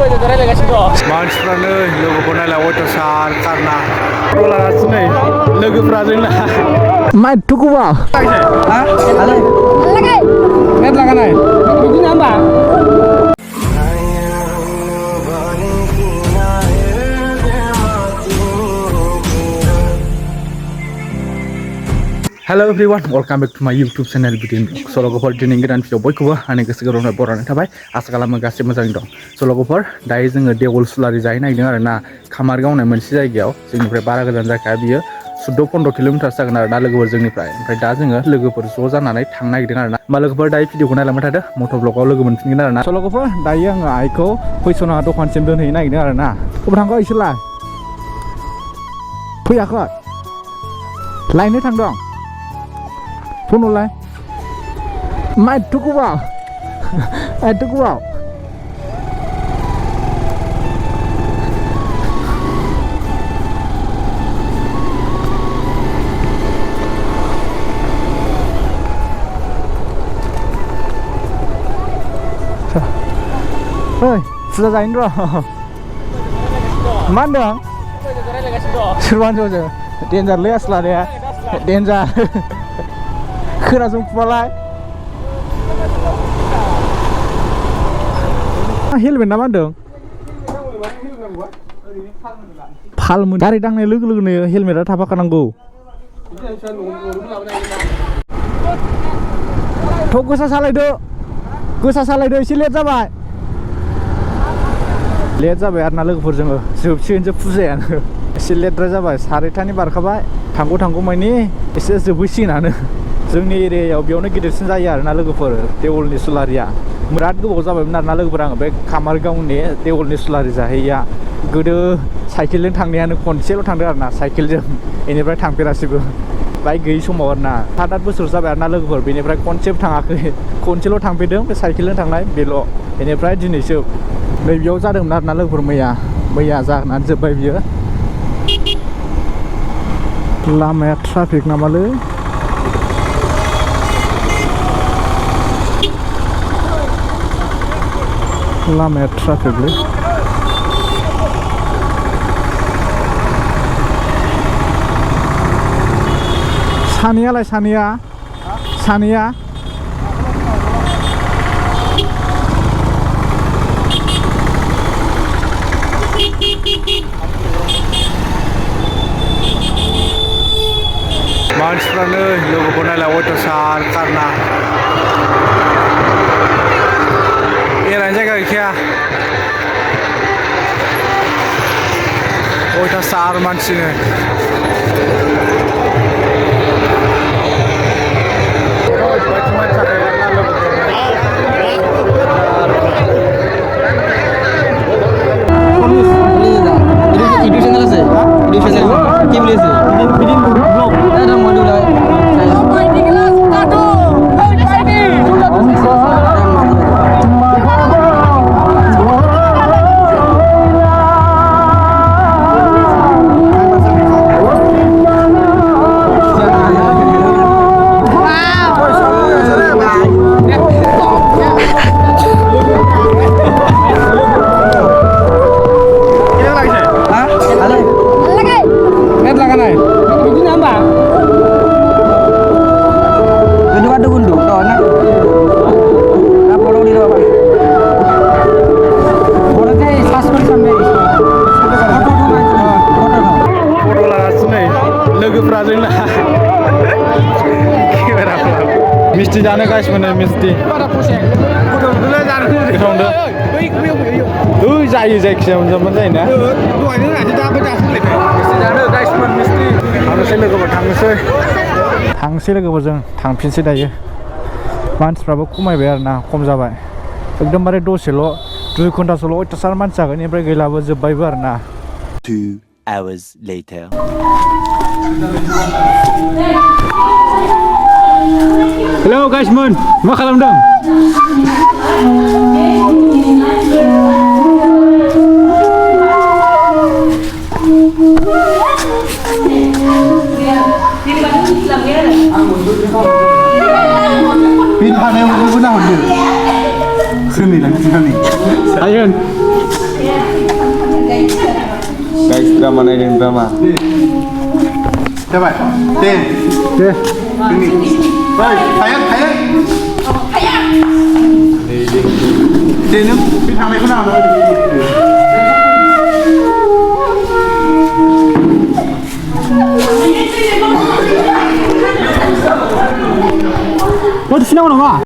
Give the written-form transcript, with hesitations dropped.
मानसिफ्रा नै लोगोफोर नायलाय अयथासार कारना लागासिनो नै लोगोफ्रा जोंना माइ थुकुबा हा आले नेट लागानाय बिदिनो होमबा Hello everyone, welcome back to my YouTube channel Bidin. So logofor दिनै गोदान भिडिअ बयखौबो आंनि गोसो गोरबोनिफ्राय बरायनाय थाबाय आसा खालामो गासैबो मोजाङै दं। So लोगोफोर दायो जोङो देवल सुलारि जाहै नागिरदों आरोना खामारगावनाय मोनसे जायगायाव जोंनिफ्राय बारा गोजान जाखाया बियो 14-15 किल'मिटारसो जागोन आरोना लोगोफोर जोंनिफ्राय ओमफ्राय दा जोङो लोगोफोर ज' जानानै थांनो नागिरदों आरोना होमबा लोगोफोर दायो भिडिअखौ नायलांबाय थादो मट' ब्लगाव लोगो मोनफिनगोन आरोना। So लोगोफोर दायो आङो आइखौ फैसना दखानसिम दोनहैनो नागिरदों आरोना अबाव थांखो इसोरलाय फैयाखै लायनो थांदों phone online mai tuku vào ai tuku vào ơi sudah jalan rồi mana serban saja danger lias lah dia danger खोनासंबालाय हेलमेट ना मा होनदों फालमोन गारि दांनाय लोगो लोगोनो हेलमेटआ थाफाखानांगौ थ' गोसा सालायदो एसे लेट जाबाय आरोना लोगोफोर जोङो जोबसिगोनसो फुजायानो एसे लेटद्राय जाबाय 4:30 बारखाबाय थांगौ मानि एसे जोबहैसिगोनानो जोंनि एरियायाव बेयावनो गिदिरसिन जायो आरोना लोगोफोर देवलनि सुलारिया बिराद गोबाव जाबायमोन आरोना लोगोफोर आङो बे खामारगावनि देवलनि सुलारि जाहैया गोदो साइकेलजों थांनायानो खनसेल' थांदों आरोना साइकेलजों बेनिफ्राय थांफेरासैबो बाइक गैयि समाव आरोना 7-8 बोसोर जाबाय आरोना लोगोफोर बेनिफ्राय खनसेबो थाङाखै खनसेल' थांफेरदों बे साइकेलजों थांनाय बेल' बेनिफ्राय दिनैसो नैबेयाव जादोंमोन आरोना लोगोफोर मैया जानानै जोब्बाय बियो लामाया ट्राफिक नामालै लामाया ट्राफिकलै सानैयालाय सानैया मानसिफ्रा नै लोगोफोर नायलाय अयथासार कारना एरायनो जायगा गैखाया अयथासार मानसिनो मिस्टी जानो गासिबो नै मिस्टी जायो जायखिजाया मोनजाबानो जायोना थांनोसै लोगोफोर थांसै लोगोफोरजों थांफिनसै दायो मानसिफ्राबो खमायबाय आरोना खम जाबाय एकदमबारे दसेल' 2 घन्टासोल' अयथासार मानसि जागोन ओमफ्राय गैलाबो जोब्बायबो आरोना 2 hours later हेलौ गाइसमोन मा खालामदों Pin panel itu pun dah ada. Sini lagi sini. Ayun. Guys, drama naik drama. Coba, deh. Deh. Ini. Baik, kayak. Deh, nih, bintang itu nama. 너 신나고 나와.